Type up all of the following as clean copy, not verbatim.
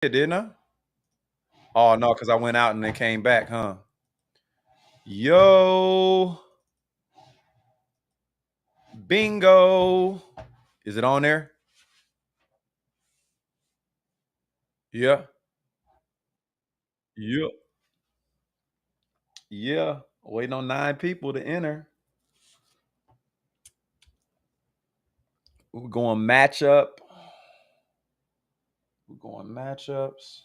Didn't I? Oh no, because I went out and then came back, huh? Yo, bingo. Is it on there? Yeah. Yeah. Yeah. Waiting on 9 people to enter. We're going matchup. We're going matchups.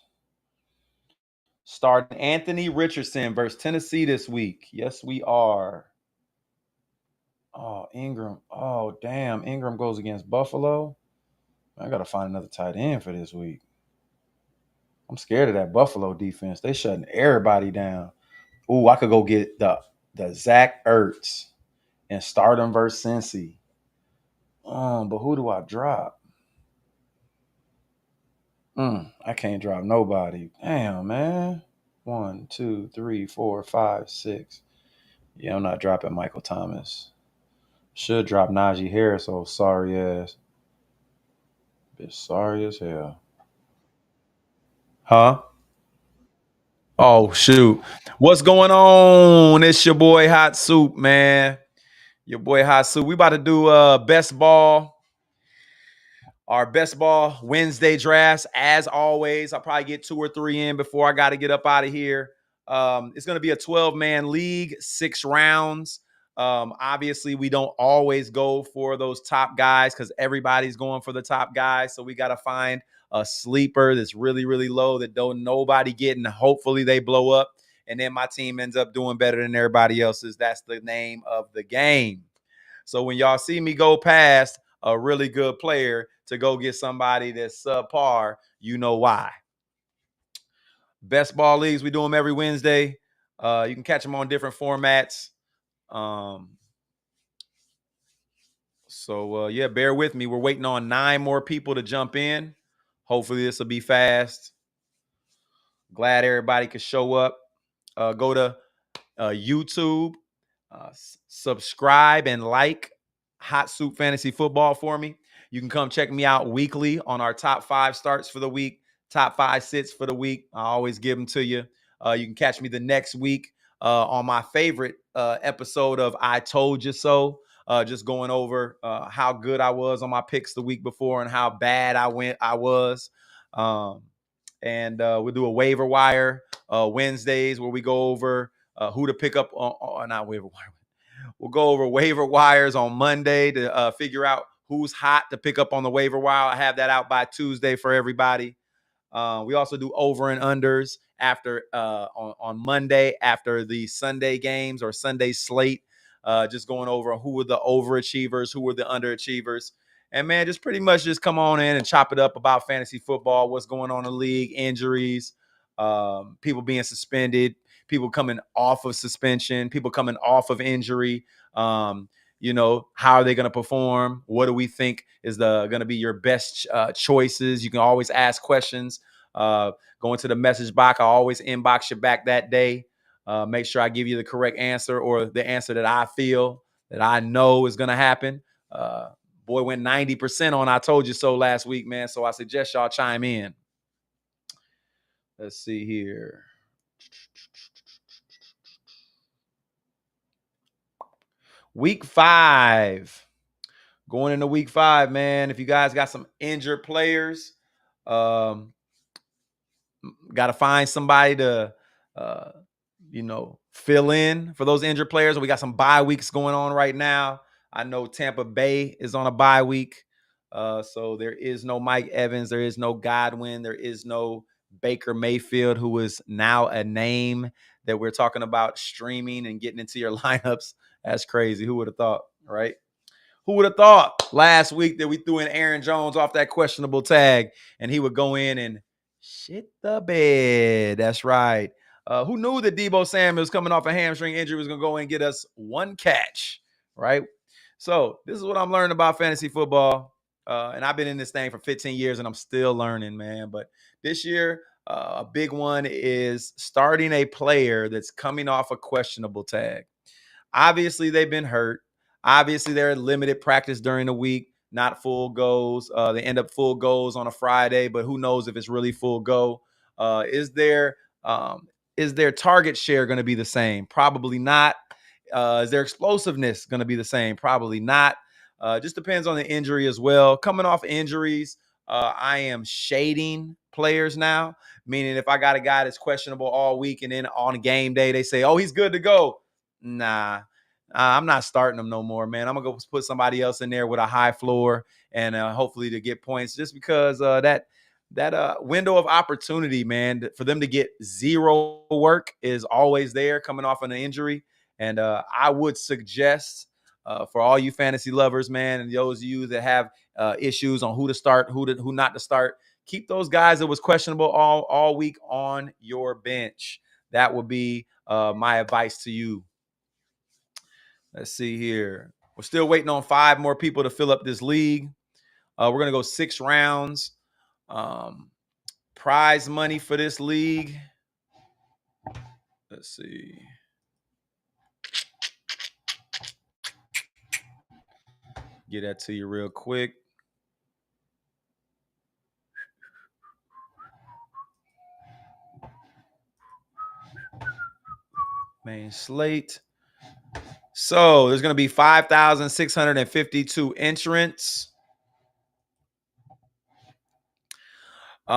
Starting Anthony Richardson versus Tennessee this week. Yes, we are. Oh, Ingram. Oh, damn. Ingram goes against Buffalo. I got to find another tight end for this week. I'm scared of that Buffalo defense. They shutting everybody down. Ooh, I could go get the Zach Ertz and start him versus Cincy. But who do I drop? I can't drop nobody. Damn, man. One, two, three, four, five, six. Yeah, I'm not dropping Michael Thomas. Should drop Najee Harris. Oh, sorry ass. Bitch, sorry as hell. Huh? Oh shoot. What's going on? It's your boy Hot Soup, man. Your boy Hot Soup. We about to do best ball. Our best ball Wednesday drafts. As always, I'll probably get 2 or 3 in before I got to get up out of here. It's going to be a 12-man league, 6 rounds. Obviously, we don't always go for those top guys because everybody's going for the top guys. So we got to find a sleeper that's really, really low that don't nobody get, and hopefully they blow up. And then my team ends up doing better than everybody else's. That's the name of the game. So when y'all see me go past a really good player to go get somebody that's subpar, you know why. Best ball leagues, we do them every Wednesday. You can catch them on different formats. Um, so bear with me. We're waiting on 9 more people to jump in. Hopefully this will be fast. Glad everybody could show up. Go to YouTube, subscribe and like Hot Soup Fantasy Football for me. You can come check me out weekly on our top 5 starts for the week, top 5 sits for the week. I always give them to you. You can catch me the next week on my favorite episode of I Told You So. Just going over how good I was on my picks the week before and how bad I was. And we'll do a waiver wire Wednesdays where we go over who to pick up on not waiver wire. We'll go over waiver wires on Monday to figure out who's hot to pick up on the waiver wire. I have that out by Tuesday for everybody. We also do over and unders after on Monday after the Sunday games or Sunday slate. Just going over who were the overachievers, who were the underachievers. And man, just pretty much just come on in and chop it up about fantasy football, what's going on in the league, injuries, people being suspended, people coming off of suspension, people coming off of injury. How are they going to perform? What do we think is going to be your best choices? You can always ask questions. Go into the message box. I always inbox you back that day. Make sure I give you the correct answer or the answer that I feel that I know is going to happen. Boy went 90% on I Told You So last week, man. So I suggest y'all chime in. Let's see here. Week 5. Going into week 5, man. If you guys got some injured players, got to find somebody to, fill in for those injured players. We got some bye weeks going on right now. I know Tampa Bay is on a bye week. So there is no Mike Evans. There is no Godwin. There is no Baker Mayfield, who is now a name that we're talking about streaming and getting into your lineups. That's crazy. Who would have thought, right? Who would have thought last week that we threw in Aaron Jones off that questionable tag and he would go in and shit the bed? That's right. Who knew that Deebo Samuel's coming off a hamstring injury was going to go and get us 1 catch, right? So this is what I'm learning about fantasy football. And I've been in this thing for 15 years and I'm still learning, man. But this year, a big one is starting a player that's coming off a questionable tag. Obviously, they've been hurt. Obviously, they're in limited practice during the week. not full goes. They end up full goes on a Friday, but who knows if it's really full go. Is their target share going to be the same? Probably not. Is their explosiveness going to be the same? Probably not. Just depends on the injury as well. Coming off injuries, I am shading players now, meaning if I got a guy that's questionable all week and then on game day they say, oh, he's good to go. Nah, I'm not starting him no more, man. I'm going to go put somebody else in there with a high floor and hopefully to get points, just because that window of opportunity, man, for them to get zero work is always there coming off an injury. And I would suggest for all you fantasy lovers, man, and those of you that have issues on who to start, who not to start, keep those guys that was questionable all week on your bench. That would be my advice to you. Let's see here. We're still waiting on 5 more people to fill up this league. We're going to go 6 rounds. Prize money for this league. Let's see. Get that to you real quick. Main slate. So there's going to be 5,652 entrants. We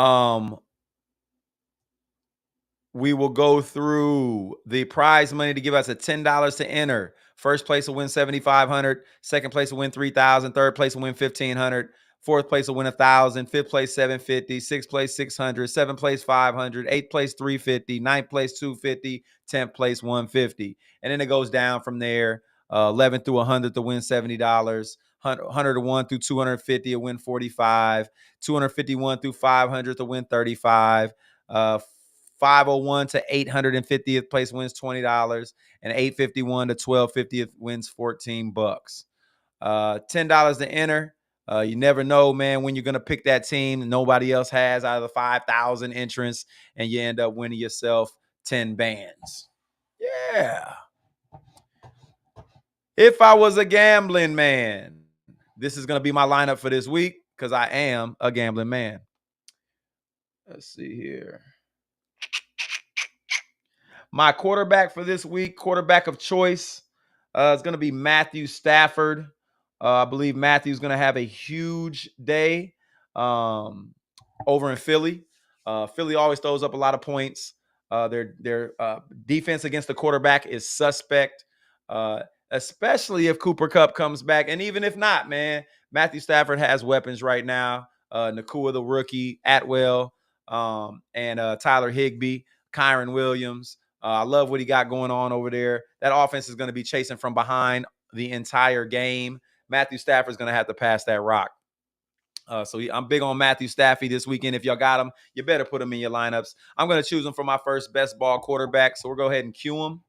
will go through the prize money to give us a $10 to enter. First place will win $7,500. Second place will win $3,000. Third place will win $1,500. Fourth place will win $1,000. Fifth place $750. Sixth place $600. Seventh place $500. Eighth place $350. Ninth place $250. 10th place $150. And then it goes down from there. 11 through 100 to win $70. 101 through 250 to win $45. 251 through 500 to win $35. 501 to 850th place wins $20, and 851 to 1250th wins $14. $10 to enter. You never know, man, when you're gonna pick that team that nobody else has out of the 5,000 entrants, and you end up winning yourself 10 bands. Yeah. If I was a gambling man, this is gonna be my lineup for this week because I am a gambling man. Let's see here. My quarterback for this week, quarterback of choice, is going to be Matthew Stafford. I believe Matthew's going to have a huge day over in Philly. Philly always throws up a lot of points. Their defense against the quarterback is suspect, especially if Cooper Kupp comes back. And even if not, man, Matthew Stafford has weapons right now. Nakua, the rookie, Atwell, and Tyler Higbee, Kyron Williams. I love what he got going on over there. That offense is going to be chasing from behind the entire game. Matthew Stafford's going to have to pass that rock. I'm big on Matthew Stafford this weekend. If y'all got him, you better put him in your lineups. I'm going to choose him for my first best ball quarterback. So we'll go ahead and cue him.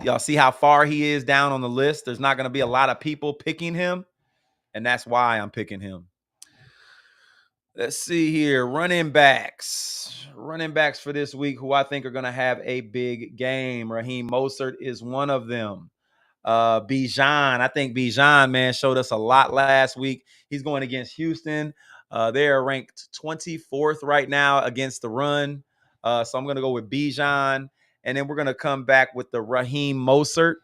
Y'all see how far he is down on the list? There's not going to be a lot of people picking him, and that's why I'm picking him. Let's see here. Running backs. Running backs for this week who I think are going to have a big game. Raheem Mostert is one of them. Bijan. I think Bijan, man, showed us a lot last week. He's going against Houston. They are ranked 24th right now against the run. So I'm going to go with Bijan. And then we're going to come back with the Raheem Mostert,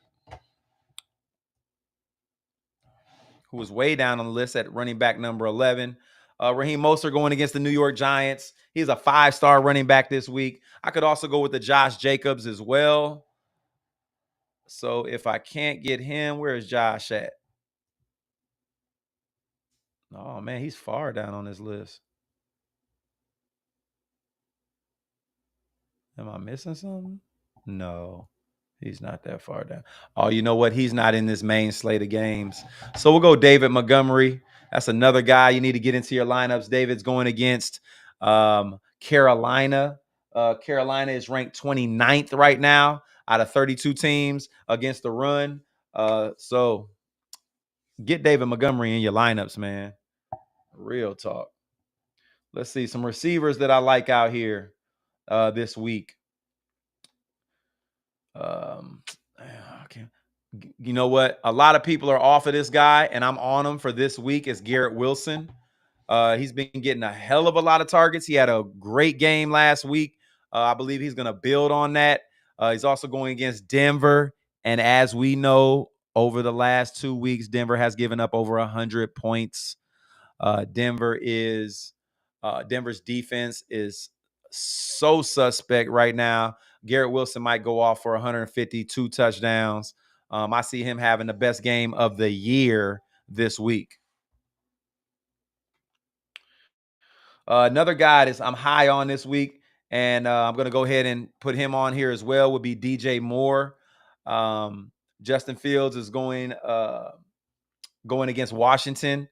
who is way down on the list at running back number 11. Raheem Mostert going against the New York Giants. He's a 5-star running back this week. I could also go with the Josh Jacobs as well. So if I can't get him, where is Josh at? Oh, man, he's far down on this list. Am I missing something? No, he's not that far down. Oh, you know what? He's not in this main slate of games. So we'll go David Montgomery. That's another guy you need to get into your lineups. David's going against Carolina. Carolina is ranked 29th right now out of 32 teams against the run. So get David Montgomery in your lineups, man. Real talk. Let's see some receivers that I like out here this week. I You know what? A lot of people are off of this guy, and I'm on him for this week. Is Garrett Wilson. He's been getting a hell of a lot of targets. He had a great game last week. I believe he's going to build on that. He's also going against Denver. And as we know, over the last 2 weeks, Denver has given up over 100 points. Denver's defense is so suspect right now. Garrett Wilson might go off for 152 touchdowns. I see him having the best game of the year this week. Another guy that I'm high on this week, and I'm going to go ahead and put him on here as well, would be DJ Moore. Justin Fields is going against Washington.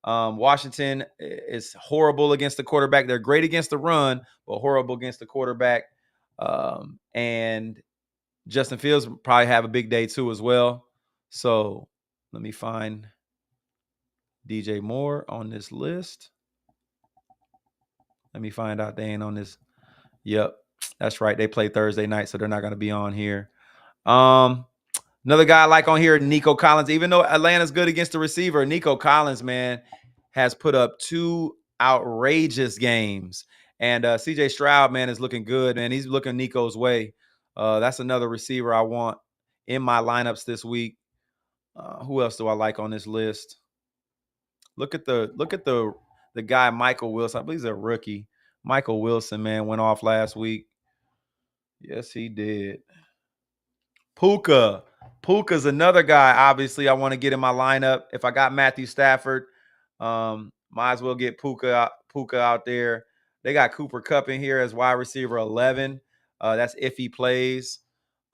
Washington is horrible against the quarterback. They're great against the run, but horrible against the quarterback. And Justin Fields will probably have a big day too as well. So let me find DJ Moore on this list. Let me find out they ain't on this. Yep, that's right. They play Thursday night, so they're not going to be on here. Another guy I like on here, Nico Collins. Even though Atlanta's good against the receiver, Nico Collins, man, has put up 2 outrageous games. And CJ Stroud, man, is looking good, man. He's looking Nico's way. That's another receiver I want in my lineups this week. Who else do I like on this list? Look at the guy, Michael Wilson. I believe he's a rookie. Michael Wilson, man, went off last week. Yes, he did. Puka's another guy, obviously, I want to get in my lineup. If I got Matthew Stafford, might as well get Puka out there. They got Cooper Kupp in here as wide receiver 11. That's if he plays.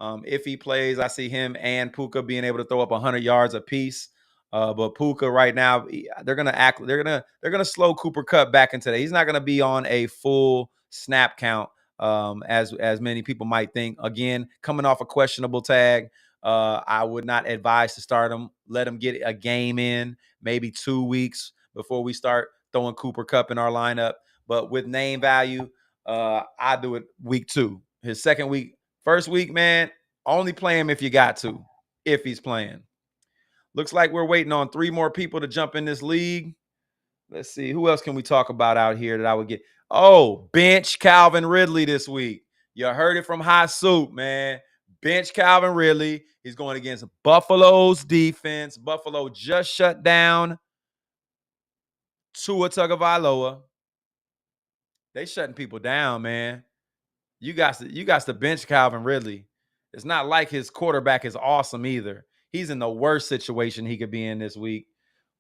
If he plays, I see him and Puka being able to throw up 100 yards apiece. But Puka right now, they're gonna slow Cooper Kupp back into that. He's not gonna be on a full snap count as many people might think. Again, coming off a questionable tag, I would not advise to start him. Let him get a game in, maybe 2 weeks before we start throwing Cooper Kupp in our lineup. But with name value, I do it week 2. His second week, first week, man, only play him if you got to, if he's playing. Looks like we're waiting on 3 more people to jump in this league. Let's see. Who else can we talk about out here that I would get? Oh, bench Calvin Ridley this week. You heard it from Hot Soup, man. Bench Calvin Ridley. He's going against Buffalo's defense. Buffalo just shut down Tua Tagovailoa. They shutting people down, man. You got to bench Calvin Ridley. It's not like his quarterback is awesome either. He's in the worst situation he could be in this week.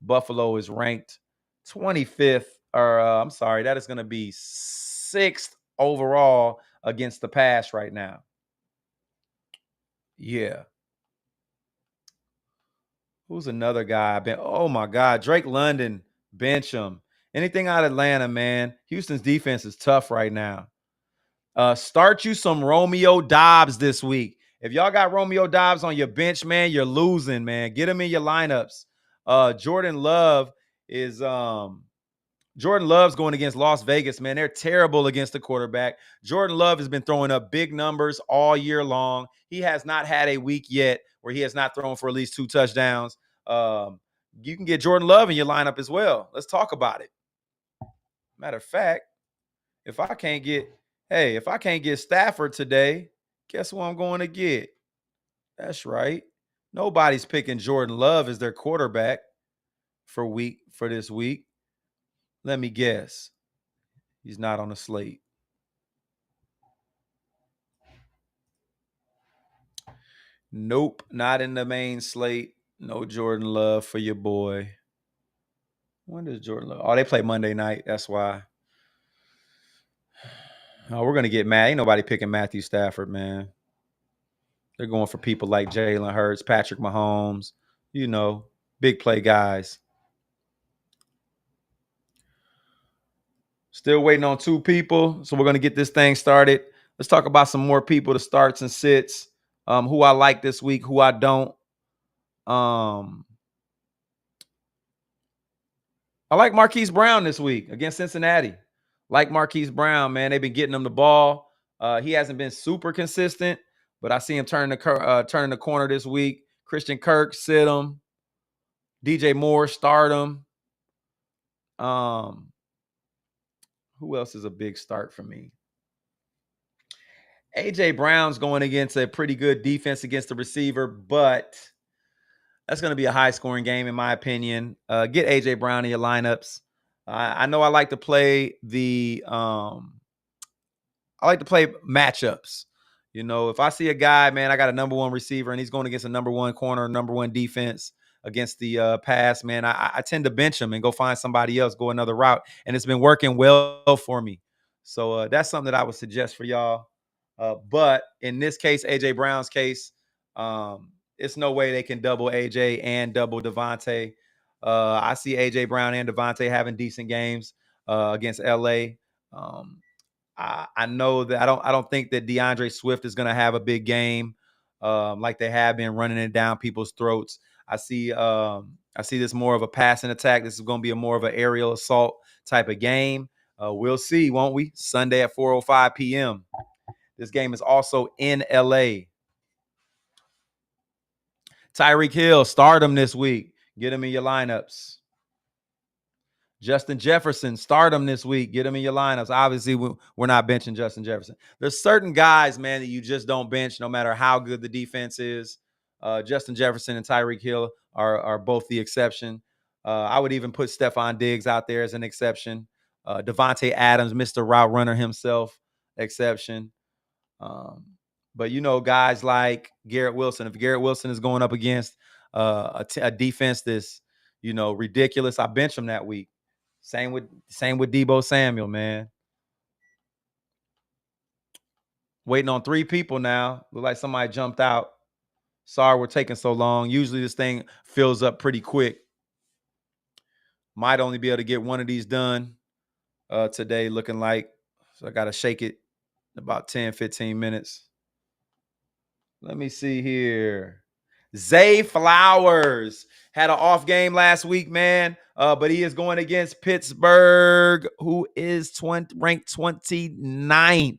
Buffalo is ranked 25th, or I'm sorry, that is going to be 6th overall against the pass right now. Yeah. Who's another guy? Oh my God, Drake London, bench him. Anything out of Atlanta, man. Houston's defense is tough right now. Start you some Romeo Doubs this week. If y'all got Romeo Doubs on your bench, man, you're losing, man. Get him in your lineups. Jordan Love's going against Las Vegas, man. They're terrible against the quarterback. Jordan Love has been throwing up big numbers all year long. He has not had a week yet where he has not thrown for at least 2 touchdowns. You can get Jordan Love in your lineup as well. Let's talk about it. Matter of fact, if I can't get Stafford today, guess who I'm going to get? That's right. Nobody's picking Jordan Love as their quarterback for this week. Let me guess. He's not on the slate. Nope, not in the main slate. No Jordan Love for your boy. When does Jordan Love? Oh, they play Monday night. That's why. Oh, we're gonna get mad. Ain't nobody picking Matthew Stafford, man. They're going for people like Jalen Hurts, Patrick Mahomes, big play guys. Still waiting on 2 people, so we're going to get this thing started. Let's talk about some more people, the starts and sits, who I like this week, who I don't. I like Marquise Brown this week against Cincinnati. Like Marquise Brown, man. They've been getting him the ball. He hasn't been super consistent, but I see him turning the corner this week. Christian Kirk, sit him. DJ Moore, start him. Who else is a big start for me? AJ Brown's going against a pretty good defense against the receiver, but that's going to be a high-scoring game, in my opinion. Get AJ Brown in your lineups. I know I like to play matchups. You know, if I see a guy, man, I got a number one receiver and he's going against a number one corner, number one defense against the pass, man, I tend to bench him and go find somebody else, go another route. And it's been working well for me. So that's something that I would suggest for y'all. But in this case, AJ Brown's case, it's no way they can double AJ and double Devontae. I see AJ Brown and Devontae having decent games against LA. I know that I don't think that DeAndre Swift is going to have a big game like they have been running it down people's throats. I see this more of a passing attack. This is going to be a more of an aerial assault type of game. We'll see, won't we? Sunday at 4:05 p.m. This game is also in LA. Tyreek Hill, start him this week. Get him in your lineups. Justin Jefferson, start him this week. Get him in your lineups. Obviously, we're not benching Justin Jefferson. There's certain guys, man, that you just don't bench no matter how good the defense is. Justin Jefferson and Tyreek Hill are both the exception. I would even put Stephon Diggs out there as an exception. Devontae Adams, Mr. Route Runner himself, exception. But, you know, guys like Garrett Wilson, if Garrett Wilson is going up against a defense that's, you know, ridiculous, I bench him that week. Same with Deebo Samuel, man. Waiting on 3 people now. Look like somebody jumped out. Sorry we're taking so long. Usually this thing fills up pretty quick. Might only be able to get one of these done today, looking like. So I got to shake it in about 10, 15 minutes. Let me see here. Zay Flowers had an off game last week, man. But he is going against Pittsburgh, who is ranked 29th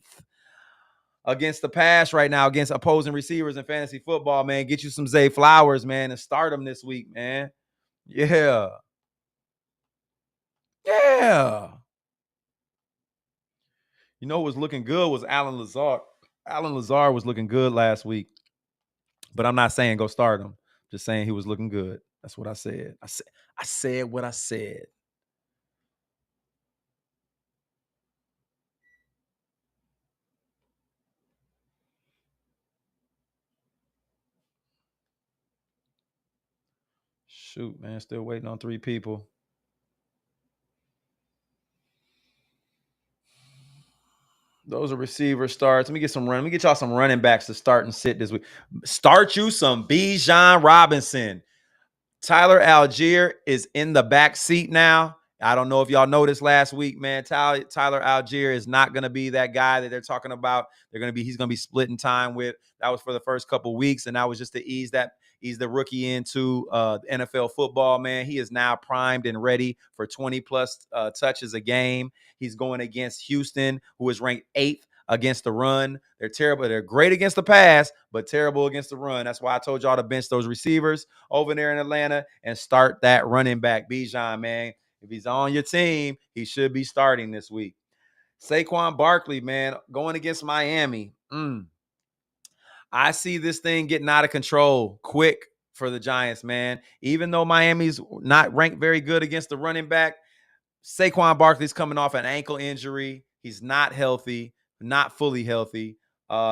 against the pass right now, against opposing receivers in fantasy football, man. Get you some Zay Flowers, man, and start him this week, man. Yeah. Yeah. You know what was looking good was Allen Lazard. Allen Lazard was looking good last week. But I'm not saying go start him. Just saying he was looking good. That's what I said. I said what I said. Shoot, man. Still waiting on 3 people. Those are receiver starts. Let me get y'all some running backs to start and sit this week. Start you some Bijan Robinson. Tyler Algier is in the back seat now. I don't know if y'all noticed last week, man. Tyler Algier is not going to be that guy that they're talking about. He's going to be splitting time with. That was for the first couple weeks, and that was just to ease the rookie into NFL football, man. He is now primed and ready for 20 plus touches a game. He's going against Houston, who is ranked 8th against the run. They're terrible. They're great against the pass, but terrible against the run. That's why I told y'all to bench those receivers over there in Atlanta and start that running back, Bijan, man. If he's on your team, he should be starting this week. Saquon Barkley, man, going against Miami. I see this thing getting out of control quick for the Giants, man. Even though Miami's not ranked very good against the running back, Saquon Barkley's coming off an ankle injury. He's not healthy, not fully healthy.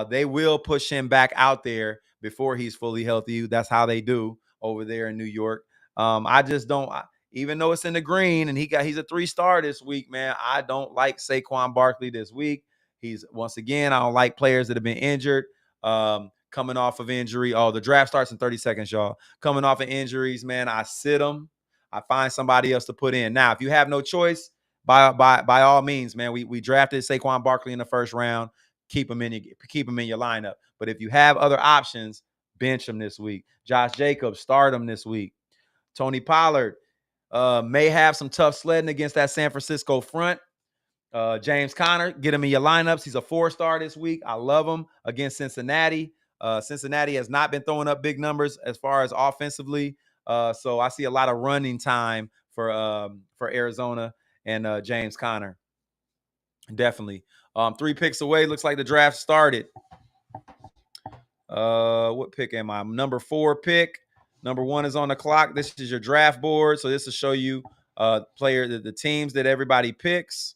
They will push him back out there before he's fully healthy. That's how they do over there in New York. I just don't, even though it's in the green and he's a 3-star this week, man, I don't like Saquon Barkley this week. Once again, I don't like players that have been injured. Coming off of injury. Oh, the draft starts in 30 seconds, y'all. Coming off of injuries, man, I sit them. I find somebody else to put in. Now, if you have no choice, by all means, man, we drafted Saquon Barkley in the first round. Keep him in your lineup. But if you have other options, bench him this week. Josh Jacobs, start him this week. Tony Pollard may have some tough sledding against that San Francisco front. James Conner, get him in your lineups. He's a 4-star this week. I love him against Cincinnati. Cincinnati has not been throwing up big numbers as far as offensively. So I see a lot of running time for Arizona and James Conner. Definitely. 3 picks away. Looks like the draft started. What pick am I? I'm number 4 pick. Number 1 is on the clock. This is your draft board. So this will show you the teams that everybody picks.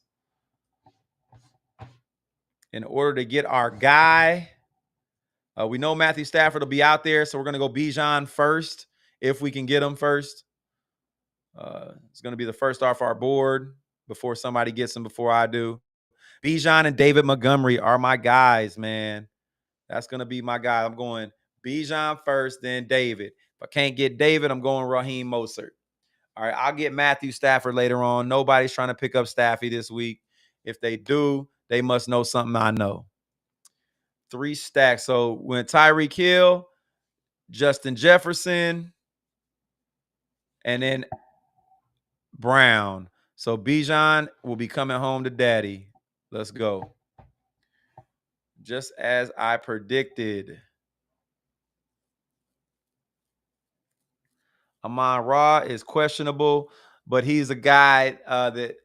In order to get our guy, we know Matthew Stafford will be out there, so we're going to go Bijan first if we can get him first. It's going to be the first off our board before somebody gets him before I do. Bijan and David Montgomery are my guys, man. That's going to be my guy. I'm going Bijan first, then David. If I can't get David, I'm going Raheem Mostert. All right, I'll get Matthew Stafford later on. Nobody's trying to pick up Staffy this week. If they do, they must know something I know. 3 stacks. So when Tyreek Hill, Justin Jefferson, and then Brown. So Bijan will be coming home to daddy. Let's go. Just as I predicted. Amon-Ra is questionable, but he's a guy that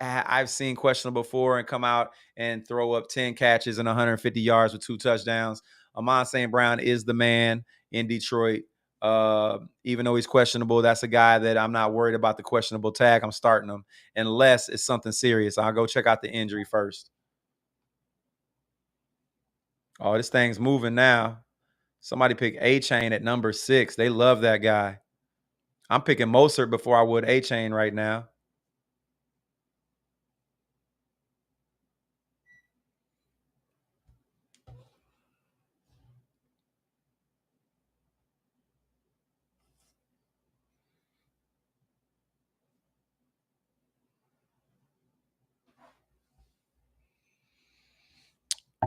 I've seen questionable before and come out and throw up 10 catches and 150 yards with 2 touchdowns. Amon St. Brown is the man in Detroit. Even though he's questionable, that's a guy that I'm not worried about the questionable tag. I'm starting him unless it's something serious. I'll go check out the injury first. Oh, this thing's moving now. Somebody picked A-Chain at number 6. They love that guy. I'm picking Mostert before I would A-Chain right now.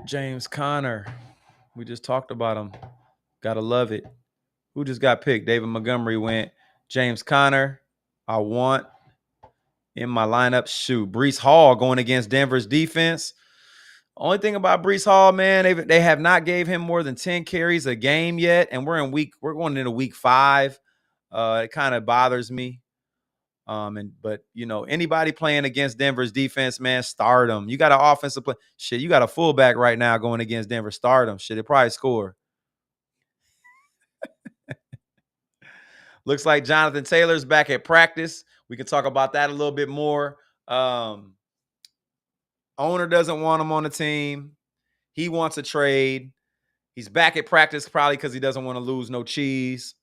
James Conner. We just talked about him. Gotta love it. Who just got picked? David Montgomery went. James Conner, I want in my lineup. Shoot, Breece Hall going against Denver's defense. Only thing about Breece Hall, man, they have not gave him more than 10 carries a game yet, and we're going into week 5. It kind of bothers me. But you know, anybody playing against Denver's defense, man, start them. You got an offensive play. Shit, you got a fullback right now going against Denver. Start them. Shit, it probably score. Looks like Jonathan Taylor's back at practice. We can talk about that a little bit more. Owner doesn't want him on the team. He wants a trade. He's back at practice probably because he doesn't want to lose no cheese.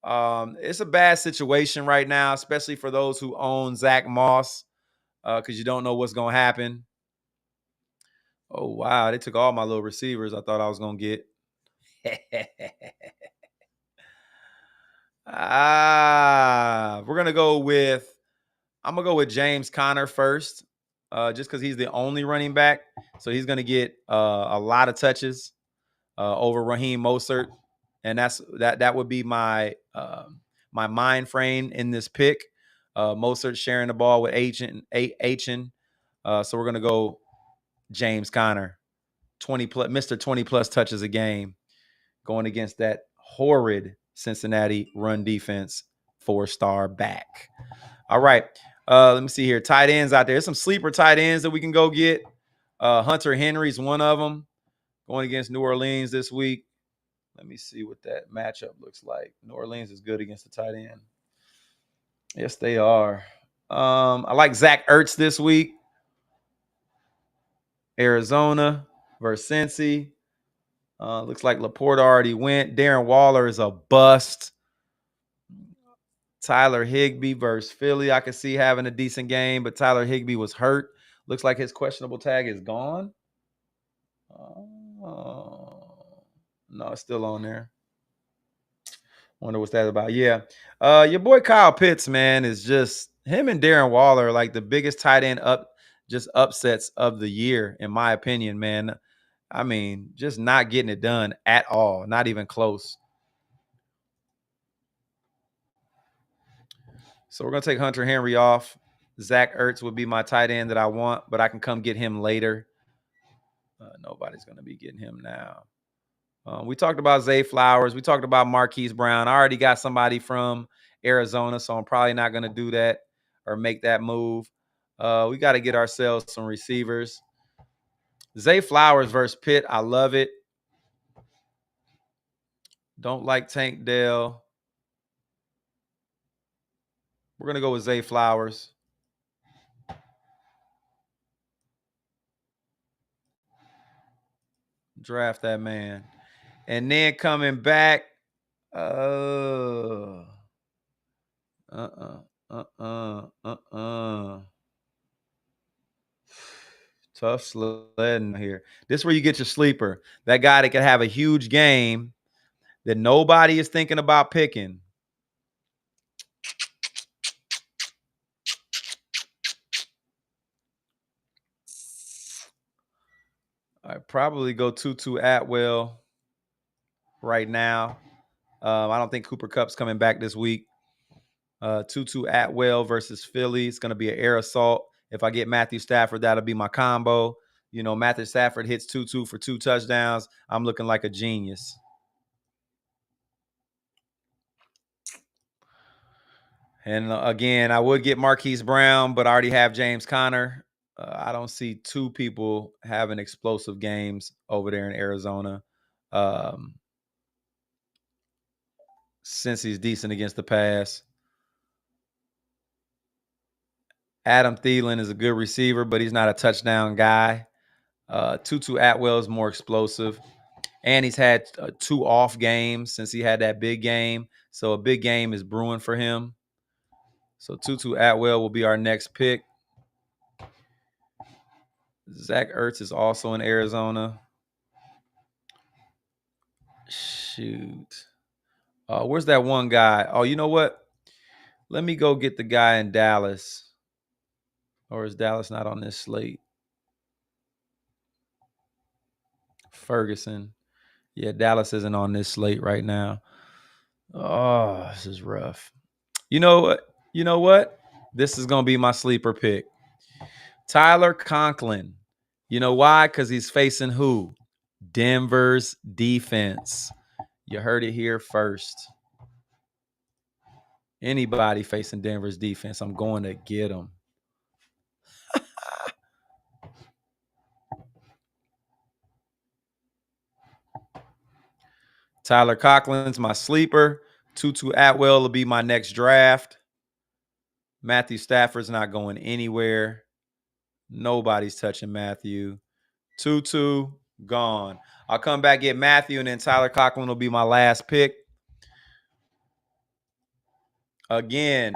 It's a bad situation right now, especially for those who own Zach Moss, because you don't know what's going to happen. Oh, wow. They took all my little receivers I thought I was going to get. We're going to go with I'm going to go with James Conner first, just because he's the only running back. So he's going to get a lot of touches over Raheem Mostert. And that would be my my mind frame in this pick. Mostert sharing the ball with Achane. So we're going to go James Conner, 20 plus, Mr. 20 plus touches a game, going against that horrid Cincinnati run defense, 4-star back. All right. Let me see here. Tight ends out there. There's some sleeper tight ends that we can go get. Hunter Henry's one of them, going against New Orleans this week. Let me see what that matchup looks like. New Orleans is good against the tight end. Yes, they are. I like Zach Ertz this week. Arizona versus Cincy. Looks like Laporta already went. Darren Waller is a bust. Tyler Higbee versus Philly. I could see having a decent game, but Tyler Higbee was hurt. Looks like his questionable tag is gone. Oh, no, it's still on there. Wonder what's that about. Yeah. Your boy Kyle Pitts, man, is just him and Darren Waller are like the biggest tight end upsets of the year, in my opinion, man. I mean, just not getting it done at all. Not even close. So we're going to take Hunter Henry off. Zach Ertz would be my tight end that I want, but I can come get him later. Nobody's going to be getting him now. We talked about Zay Flowers. We talked about Marquise Brown. I already got somebody from Arizona, so I'm probably not going to do that or make that move. We got to get ourselves some receivers. Zay Flowers versus Pitt. I love it. Don't like Tank Dell. We're going to go with Zay Flowers. Draft that man. And then coming back, tough sledding here. This is where you get your sleeper. That guy that can have a huge game that nobody is thinking about picking. I'd probably go Tutu Atwell right now. I don't think Cooper Kupp's coming back this week. Tutu Atwell versus Philly. It's going to be an air assault. If I get Matthew Stafford, that'll be my combo. You know, Matthew Stafford hits Tutu for 2 touchdowns. I'm looking like a genius. And again, I would get Marquise Brown, but I already have James Conner. I don't see 2 people having explosive games over there in Arizona. Since he's decent against the pass. Adam Thielen is a good receiver, but he's not a touchdown guy. Tutu Atwell is more explosive. And he's had 2 off games since he had that big game. So a big game is brewing for him. So Tutu Atwell will be our next pick. Zach Ertz is also in Arizona. Shoot. Where's that one guy? Oh, you know what? Let me go get the guy in Dallas. Or is Dallas not on this slate? Ferguson. Yeah, Dallas isn't on this slate right now. Oh, this is rough. You know what? You know what? This is going to be my sleeper pick. Tyler Conklin. You know why? Because he's facing who? Denver's defense. You heard it here first. Anybody facing Denver's defense, I'm going to get them. Tyler Conklin's my sleeper. Tutu Atwell will be my next draft. Matthew Stafford's not going anywhere. Nobody's touching Matthew. Tutu, gone. I'll come back, get Matthew, and then Tyler Conklin will be my last pick. Again,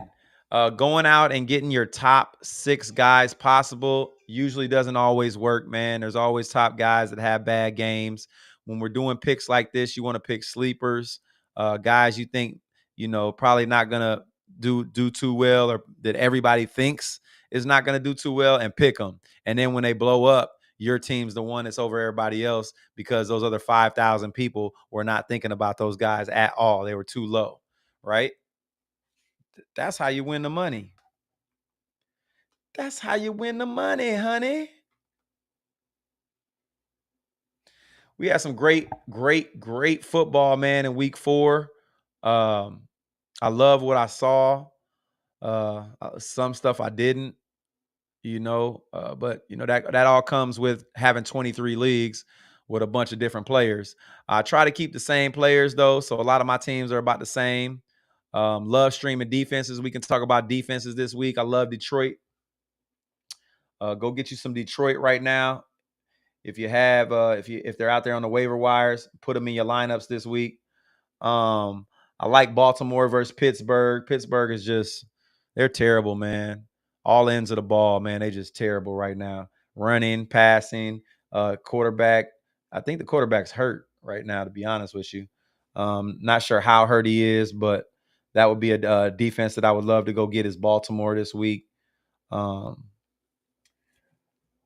going out and getting your top 6 guys possible usually doesn't always work, man. There's always top guys that have bad games. When we're doing picks like this, you want to pick sleepers, guys you think, you know, probably not going to do too well, or that everybody thinks is not going to do too well, and pick them. And then when they blow up, your team's the one that's over everybody else because those other 5,000 people were not thinking about those guys at all. They were too low, right? That's how you win the money. That's how you win the money, honey. We had some great football, man, in week 4. I love what I saw. Some stuff I didn't, you know, but you know that all comes with having 23 leagues with a bunch of different players. I try to keep the same players though, so a lot of my teams are about the same. Love streaming defenses. We can talk about defenses this week. I love Detroit. Go get you some Detroit right now. If you have, if they're out there on the waiver wires, put them in your lineups this week. I like Baltimore versus Pittsburgh. Pittsburgh is just, they're terrible, man. All ends of the ball, man. They just terrible right now. Running, passing, quarterback. I think the quarterback's hurt right now, to be honest with you. Not sure how hurt he is, but that would be a defense that I would love to go get is Baltimore this week.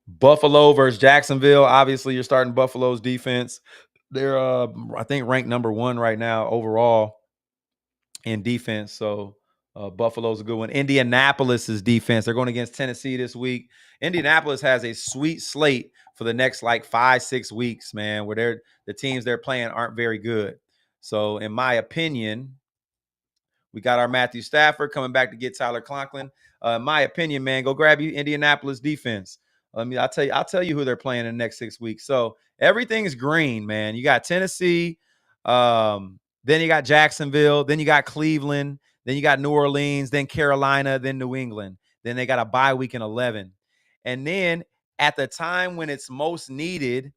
Buffalo versus Jacksonville. Obviously, you're starting Buffalo's defense. They're, I think, ranked number 1 right now overall in defense. So Buffalo's a good one. Indianapolis's defense. They're going against Tennessee this week. Indianapolis has a sweet slate for the next like 5-6 weeks, man, where the teams they're playing aren't very good. So, in my opinion, we got our Matthew Stafford coming back to get Tyler Conklin. In my opinion, man, go grab you Indianapolis defense. I'll tell you who they're playing in the next 6 weeks. So everything's green, man. You got Tennessee, then you got Jacksonville, then you got Cleveland, then you got New Orleans, then Carolina, then New England. Then they got a bye week in 11. And then at the time when it's most needed,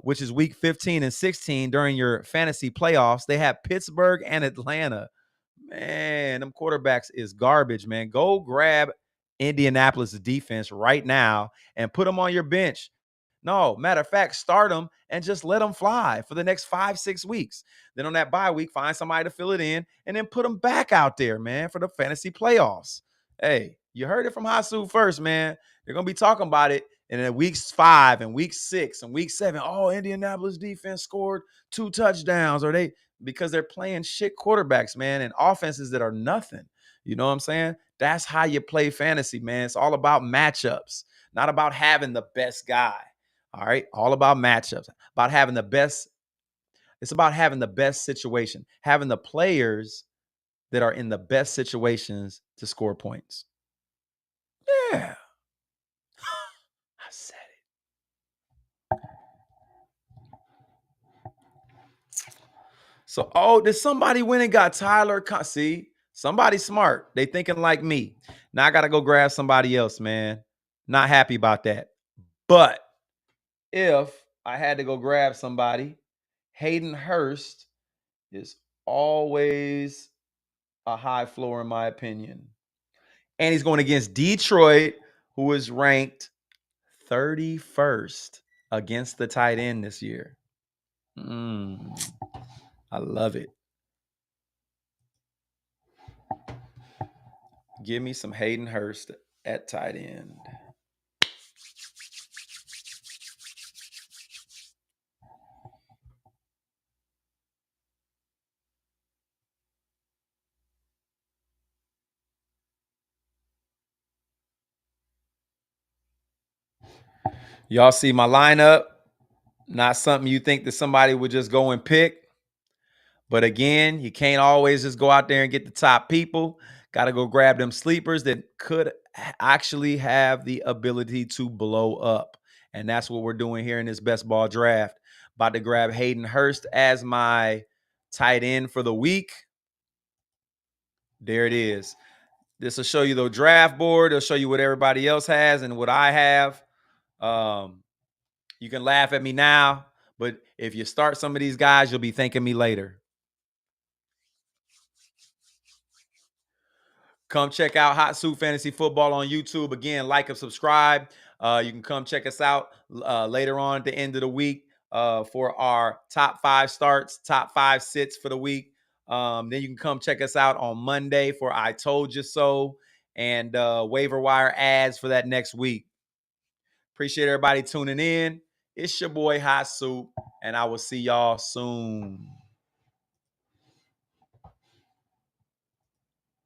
which is week 15 and 16 during your fantasy playoffs, they have Pittsburgh and Atlanta. Man, them quarterbacks is garbage, man. Go grab Indianapolis defense right now and put them on your bench. No, matter of fact, start them and just let them fly for the next 5-6 weeks. Then on that bye week, find somebody to fill it in and then put them back out there, man, for the fantasy playoffs. Hey, you heard it from Hasu first, man. They're going to be talking about it in weeks 5 and week 6 and week 7. Oh, Indianapolis defense scored 2 touchdowns, or because they're playing shit quarterbacks, man, and offenses that are nothing. You know what I'm saying? That's how you play fantasy, man. It's all about matchups, not about having the best guy. All right. All about matchups, about having the best. It's about having the best situation, having the players that are in the best situations to score points. Yeah. I said it. So, did somebody went and got Tyler? See, somebody smart. They thinking like me. Now I got to go grab somebody else, man. Not happy about that. But if I had to go grab somebody, Hayden Hurst is always a high floor in my opinion. And he's going against Detroit, who is ranked 31st against the tight end this year. I love it. Give me some Hayden Hurst at tight end. Y'all see my lineup? Not something you think that somebody would just go and pick. But again, you can't always just go out there and get the top people. Got to go grab them sleepers that could actually have the ability to blow up. And that's what we're doing here in this best ball draft. About to grab Hayden Hurst as my tight end for the week. There it is. This will show you the draft board. It'll show you what everybody else has and what I have. You can laugh at me now, but if you start some of these guys, you'll be thanking me later. Come check out Hot Soup Fantasy Football on YouTube. Again, like and subscribe. You can come check us out later on at the end of the week for our top 5 starts, top 5 sits for the week. Then you can come check us out on Monday for I Told You So and waiver wire ads for that next week. Appreciate everybody tuning in. It's your boy Hot Soup, and I will see y'all soon.